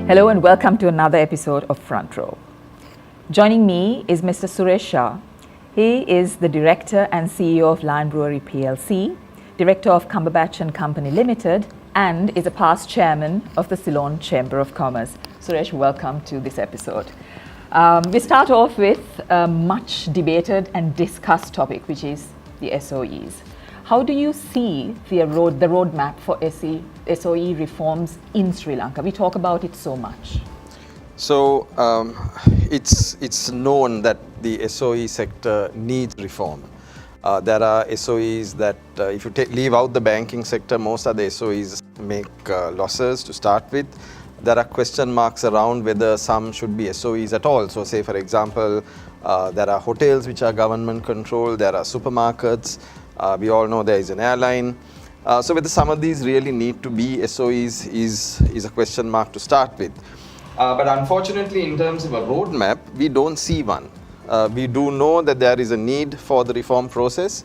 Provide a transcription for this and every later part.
Hello and welcome to another episode of Front Row. Joining me is Mr. Suresh Shah. He is the Director and CEO of Lion Brewery PLC, Director of Cumberbatch and Company Limited, and is a past Chairman of the Ceylon Chamber of Commerce. Suresh, welcome to this episode. We start off with a much debated and discussed topic, which is the SOEs. How do you see the roadmap for SOE reforms in Sri Lanka? We talk about it so much. So it's known that the SOE sector needs reform. There are SOEs that, if you leave out the banking sector, most of the SOEs make losses to start with. There are question marks around whether some should be SOEs at all. So say, for example, there are hotels which are government controlled, there are supermarkets, we all know there is an airline. So whether some of these really need to be SOEs is a question mark to start with. But unfortunately, in terms of a roadmap, we don't see one. We do know that there is a need for the reform process.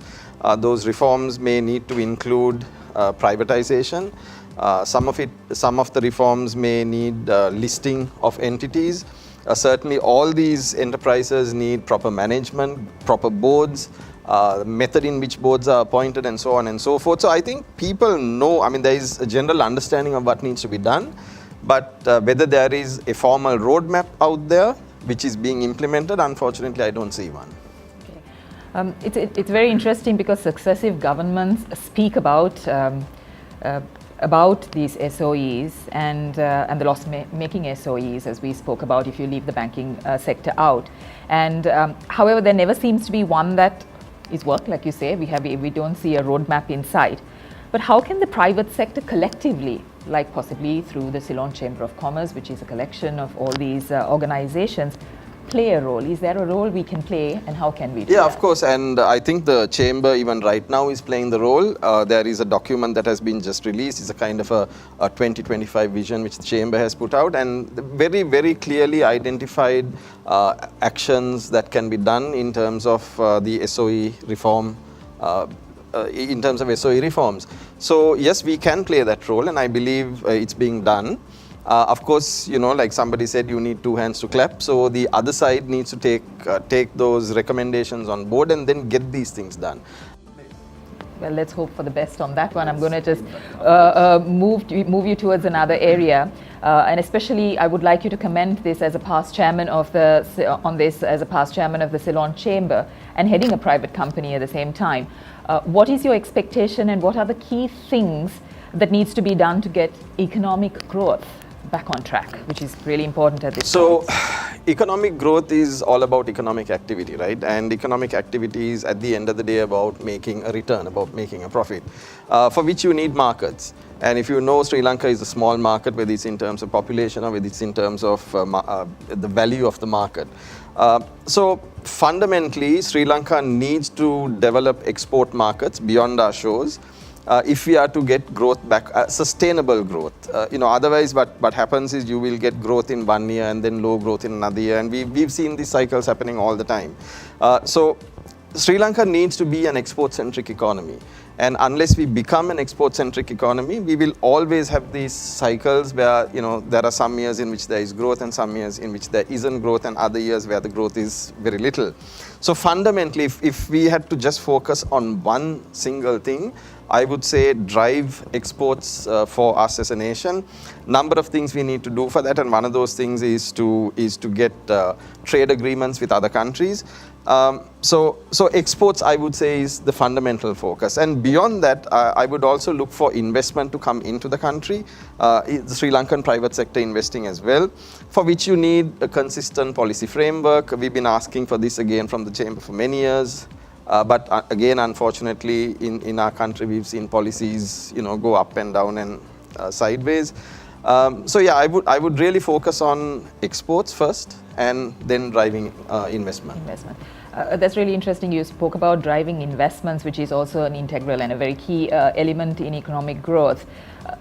Those reforms may need to include privatization. Some of the reforms may need listing of entities. Certainly, all these enterprises need proper management, proper boards, the method in which boards are appointed, and so on and so forth. So I think people know, there is a general understanding of what needs to be done, but whether there is a formal roadmap out there which is being implemented, unfortunately, I don't see one. Okay. It's very interesting because successive governments speak about these SOEs and the loss-making SOEs, as we spoke about, if you leave the banking sector out. And however, there never seems to be one that is worked, like you say. We don't see a roadmap in sight. But how can the private sector collectively, like possibly through the Ceylon Chamber of Commerce, which is a collection of all these organizations, play a role? Is there a role we can play, and how can we do that? Yeah, of course, and I think the chamber even right now is playing the role. There is a document that has been just released. It's a kind of a 2025 vision which the chamber has put out, and very, very clearly identified actions that can be done in terms of the SOE reform, in terms of SOE reforms. So yes, we can play that role, and I believe it's being done. Of course, like somebody said, you need two hands to clap. So the other side needs to take those recommendations on board and then get these things done. Well, let's hope for the best on that one. I'm going to just move you towards another area, and especially I would like you to comment this as a past chairman of the Ceylon Chamber and heading a private company at the same time. What is your expectation, and what are the key things that needs to be done to get economic growth back on track, which is really important at this point? So, economic growth is all about economic activity, right? And economic activity is at the end of the day about making a return, about making a profit, for which you need markets. And if you know, Sri Lanka is a small market, whether it's in terms of population or whether it's in terms of the value of the market. So fundamentally, Sri Lanka needs to develop export markets beyond our shores. If we are to get growth back, sustainable growth. Otherwise what happens is you will get growth in 1 year and then low growth in another year, and we've seen these cycles happening all the time. So Sri Lanka needs to be an export-centric economy, and unless we become an export-centric economy, we will always have these cycles where there are some years in which there is growth and some years in which there isn't growth, and other years where the growth is very little. So fundamentally, if we had to just focus on one single thing, I would say drive exports for us as a nation. Number of things we need to do for that, and one of those things is to get trade agreements with other countries. So exports, I would say, is the fundamental focus. And beyond that, I would also look for investment to come into the country, the Sri Lankan private sector investing as well, for which you need a consistent policy framework. We've been asking for this again from the Chamber for many years. But again, unfortunately, in our country, we've seen policies, go up and down and sideways. So yeah, I would really focus on exports first, and then driving investment. That's really interesting. You spoke about driving investments, which is also an integral and a very key element in economic growth.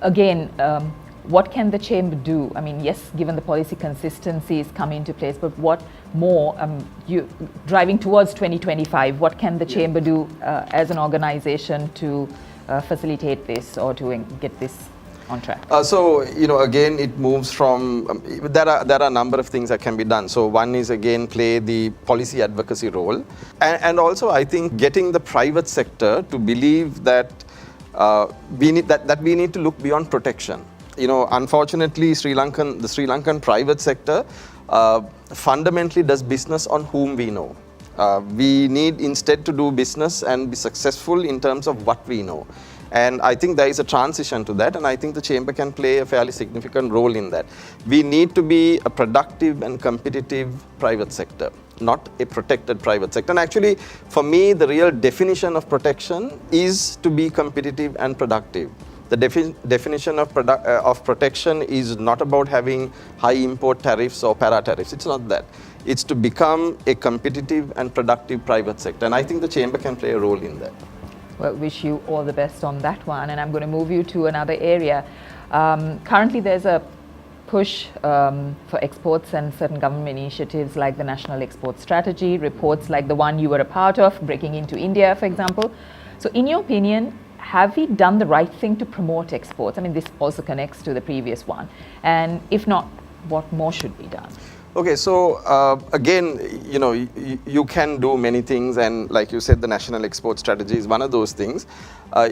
Again, what can the chamber do? Yes, given the policy consistencies come into place, but what more, you driving towards 2025, what can the chamber do as an organization to facilitate this or to get this on track? So, again, it moves from, there are a number of things that can be done. So one is, again, play the policy advocacy role. And also, I think getting the private sector to believe that we need to look beyond protection. Unfortunately, the Sri Lankan private sector fundamentally does business on whom we know. We need instead to do business and be successful in terms of what we know. And I think there is a transition to that, and I think the chamber can play a fairly significant role in that. We need to be a productive and competitive private sector, not a protected private sector. And actually, for me, the real definition of protection is to be competitive and productive. The definition of protection is not about having high import tariffs or para tariffs. It's not that. It's to become a competitive and productive private sector. And I think the chamber can play a role in that. Well, wish you all the best on that one. And I'm going to move you to another area. Currently, there's a push for exports and certain government initiatives like the National Export Strategy, reports like the one you were a part of, breaking into India, for example. So in your opinion, have we done the right thing to promote exports? I mean, this also connects to the previous one. And if not, what more should be done? Okay, so again, you can do many things, and like you said, the National Export Strategy is one of those things.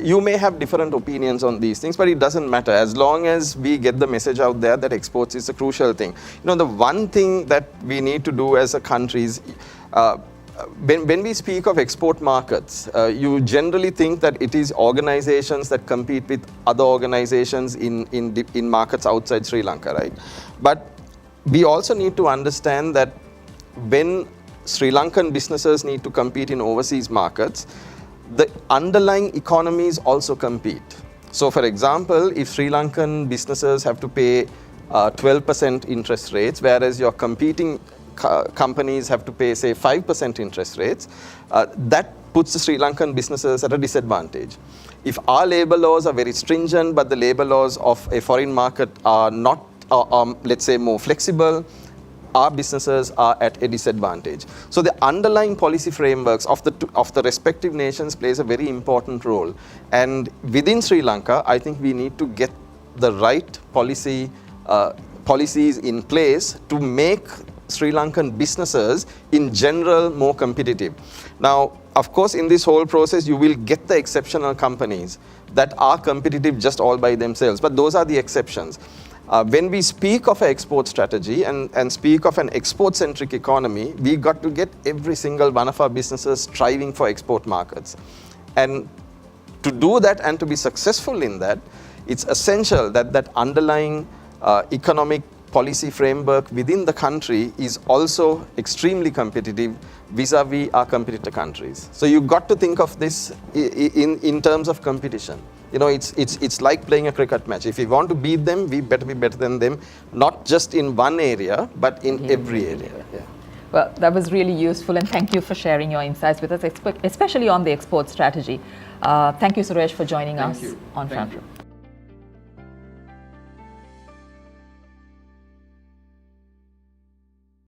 You may have different opinions on these things, but it doesn't matter as long as we get the message out there that exports is a crucial thing. The one thing that we need to do as a country is, when we speak of export markets, you generally think that it is organizations that compete with other organizations in markets outside Sri Lanka, right? But we also need to understand that when Sri Lankan businesses need to compete in overseas markets, the underlying economies also compete. So for example, if Sri Lankan businesses have to pay 12% interest rates, whereas your competing companies have to pay, say, 5% interest rates, that puts the Sri Lankan businesses at a disadvantage. If our labor laws are very stringent, but the labor laws of a foreign market are not, let's say, more flexible, our businesses are at a disadvantage. So the underlying policy frameworks of the respective nations plays a very important role. And within Sri Lanka, I think we need to get the right policies in place to make Sri Lankan businesses in general more competitive. Now, of course, in this whole process, you will get the exceptional companies that are competitive just all by themselves, but those are the exceptions. When we speak of an export strategy and speak of an export-centric economy, we got to get every single one of our businesses striving for export markets. And to do that and to be successful in that, it's essential that that underlying economic policy framework within the country is also extremely competitive vis-a-vis our competitor countries. So you've got to think of this in terms of competition. It's like playing a cricket match. If we want to beat them, we better be better than them, not just in one area, but in every area. Yeah. Well, that was really useful, and thank you for sharing your insights with us, especially on the export strategy. Thank you, Suresh, for joining us on Front Row.